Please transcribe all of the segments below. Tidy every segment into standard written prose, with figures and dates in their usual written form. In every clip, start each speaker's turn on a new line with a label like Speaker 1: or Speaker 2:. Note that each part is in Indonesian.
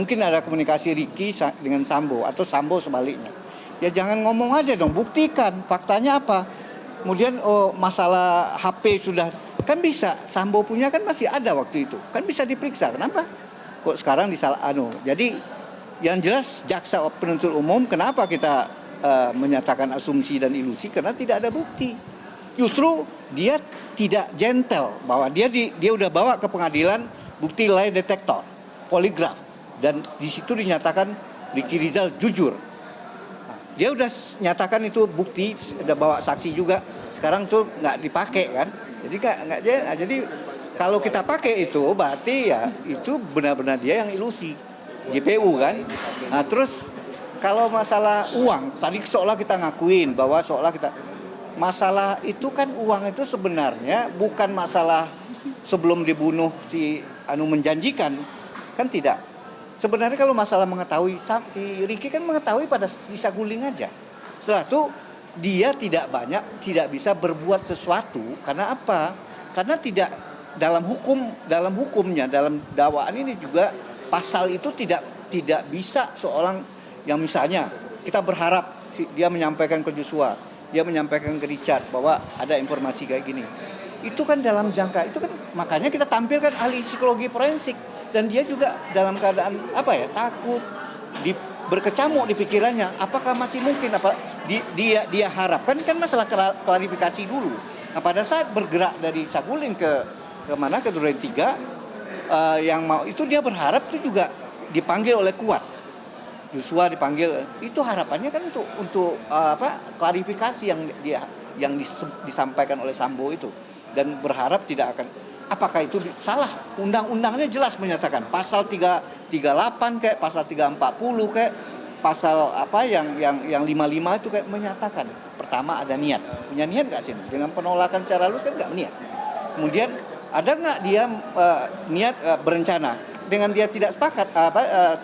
Speaker 1: mungkin ada komunikasi Ricky dengan Sambo atau Sambo sebaliknya. Ya jangan ngomong aja dong, buktikan faktanya apa. Kemudian masalah HP sudah kan bisa, Sambo punya kan masih ada waktu itu, kan bisa diperiksa. Kenapa? Kok sekarang Jadi yang jelas jaksa penuntut umum kenapa kita menyatakan asumsi dan ilusi, karena tidak ada bukti. Justru dia tidak gentle bahwa dia udah bawa ke pengadilan bukti lie detektor, poligraf, dan di situ dinyatakan Ricky Rizal jujur. Dia udah nyatakan itu bukti, udah bawa saksi juga. Sekarang tuh nggak dipakai kan? Jadi kalau kita pakai itu berarti ya itu benar-benar dia yang ilusi, JPU kan. Nah terus kalau masalah uang, tadi seolah kita ngakuin bahwa masalah itu kan uang itu sebenarnya bukan masalah sebelum dibunuh si menjanjikan, kan tidak. Sebenarnya kalau masalah mengetahui, si Ricky kan mengetahui pada di saguling aja. Setelah itu dia tidak bisa berbuat sesuatu karena apa? Karena tidak dalam hukumnya, dalam dakwaan ini juga pasal itu tidak bisa seorang yang misalnya kita berharap dia menyampaikan ke Joshua, dia menyampaikan ke Richard bahwa ada informasi kayak gini. Itu kan dalam jangka, itu kan makanya kita tampilkan ahli psikologi forensik. Dan dia juga dalam keadaan takut, berkecamuk di pikirannya. Apakah masih mungkin? Dia harapkan kan masalah klarifikasi dulu. Nah, pada saat bergerak dari saguling ke mana ke Duren 3 yang mau itu dia berharap itu juga dipanggil oleh Kuat. Joshua dipanggil, itu harapannya kan untuk klarifikasi yang disampaikan oleh Sambo itu, dan berharap tidak akan. Apakah itu salah? Undang-undangnya jelas menyatakan pasal 338 kayak pasal 340 kayak pasal yang 55 itu kayak menyatakan pertama ada niat. Punya niat enggak sih? Dengan penolakan secara halus kan enggak niat. Kemudian ada enggak dia niat berencana? Dengan dia tidak sepakat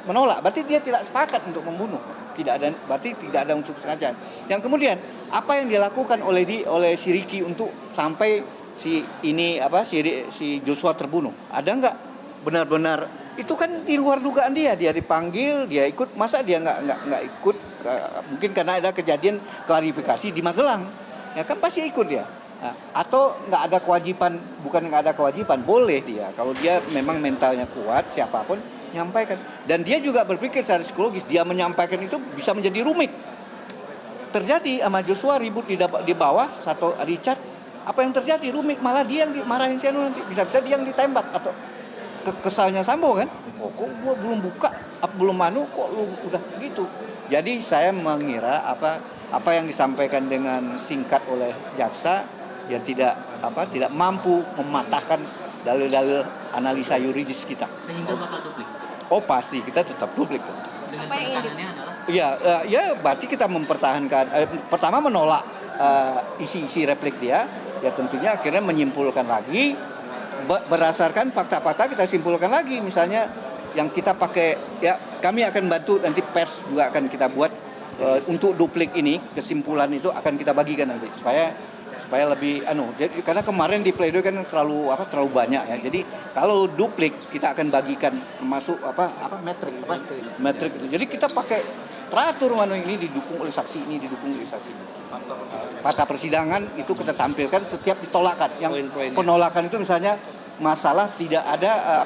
Speaker 1: menolak, berarti dia tidak sepakat untuk membunuh. Berarti tidak ada unsur kesengajaan. Yang kemudian apa yang dilakukan oleh si Ricky untuk sampai si Joshua terbunuh? Ada nggak benar-benar itu kan di luar dugaan dia dipanggil, dia ikut, masa dia nggak ikut? Mungkin karena ada kejadian klarifikasi di Magelang, ya kan pasti ikut dia. Nah, atau nggak ada kewajiban, bukan nggak ada kewajiban, boleh dia kalau dia memang mentalnya kuat, siapapun nyampaikan. Dan dia juga berpikir secara psikologis, dia menyampaikan itu bisa menjadi rumit. Terjadi sama Joshua ribut di bawah satu Richard. Apa yang terjadi? Rumit, malah dia yang dimarahin si nanti. Bisa-bisa dia yang ditembak atau kesalnya Sambo kan? Oh, kok gua belum buka, belum kok lu udah gitu. Jadi saya mengira apa yang disampaikan dengan singkat oleh jaksa ya tidak mampu mematahkan dalil-dalil analisa yuridis kita.
Speaker 2: Sehingga bakal duplik.
Speaker 1: Oh, pasti kita tetap duplik.
Speaker 2: Dengan penekanannya adalah
Speaker 1: ya berarti kita mempertahankan pertama menolak isi replik dia. Ya tentunya akhirnya menyimpulkan lagi berdasarkan fakta-fakta, kita simpulkan lagi. Misalnya yang kita pakai, ya kami akan bantu nanti pers juga akan kita buat untuk duplik ini, kesimpulan itu akan kita bagikan nanti supaya lebih jadi karena kemarin di pledoi kan terlalu banyak ya. Jadi kalau duplik kita akan bagikan masuk metrik itu. Jadi kita pakai teratur ini didukung oleh saksi ini, didukung oleh saksi ini. Fakta persidangan itu kita tampilkan setiap ditolakkan. Yang penolakan itu misalnya masalah tidak ada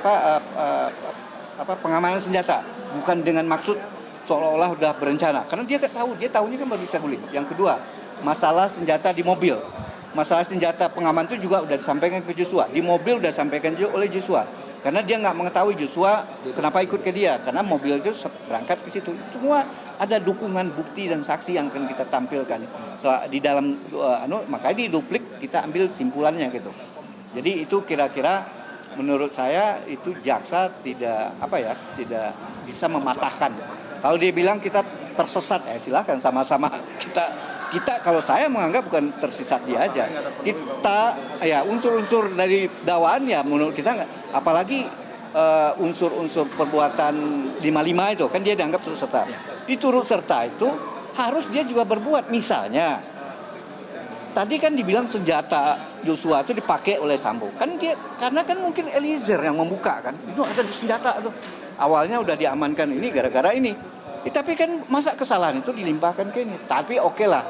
Speaker 1: pengamanan senjata, bukan dengan maksud seolah-olah sudah berencana. Karena dia tahunya kan baru bisa guling. Yang kedua, masalah senjata di mobil. Masalah senjata pengaman itu juga sudah disampaikan ke Joshua. Di mobil sudah disampaikan juga oleh Joshua. Karena dia nggak mengetahui Joshua kenapa ikut ke dia, karena mobil itu berangkat ke situ. Semua ada dukungan bukti dan saksi yang akan kita tampilkan di dalam makanya di duplik kita ambil simpulannya gitu. Jadi itu kira-kira menurut saya itu jaksa tidak bisa mematahkan. Kalau dia bilang kita tersesat, silahkan sama-sama kita kalau saya menganggap bukan tersesat dia aja. Kita unsur-unsur dari dakwaan ya menurut kita enggak, apalagi unsur-unsur perbuatan 55 itu kan dia dianggap turut serta. Di turut serta itu harus dia juga berbuat. Misalnya tadi kan dibilang senjata Joshua itu dipakai oleh Sambo. Kan karena kan mungkin Eliezer yang membuka kan. Itu ada di senjata tuh. awalnya udah diamankan ini gara-gara ini. Tapi kan masa kesalahan itu dilimpahkan ke ini. Tapi oke lah,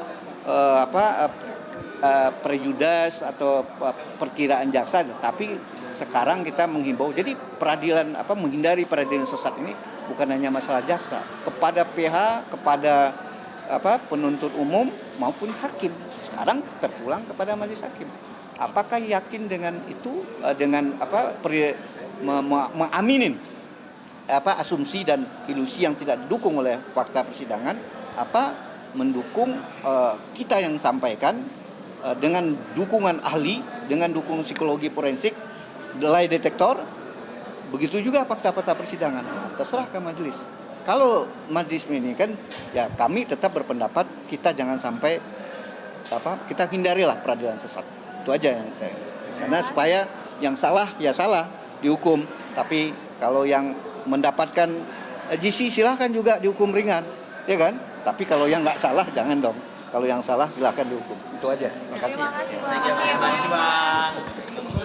Speaker 1: prejudice atau perkiraan jaksa. Tapi sekarang kita menghimbau. Jadi peradilan menghindari peradilan sesat ini bukan hanya masalah jaksa, kepada pihak, kepada penuntut umum maupun hakim. Sekarang terpulang kepada majelis hakim. Apakah yakin dengan itu, dengan mengaminin asumsi dan ilusi yang tidak didukung oleh fakta persidangan, mendukung kita yang sampaikan dengan dukungan ahli, dengan dukungan psikologi forensik, lie detektor, begitu juga fakta-fakta persidangan. Terserah ke majelis. Kalau majelis ini kan, ya kami tetap berpendapat kita jangan sampai kita hindarilah peradilan sesat. Itu aja yang saya. Karena supaya yang salah ya salah dihukum, tapi kalau yang mendapatkan GC silahkan juga dihukum ringan, ya kan? Tapi kalau yang nggak salah jangan dong. Kalau yang salah silahkan dihukum. Itu aja. Terima kasih.
Speaker 3: Terima kasih, Bang.
Speaker 2: Terima kasih, Bang.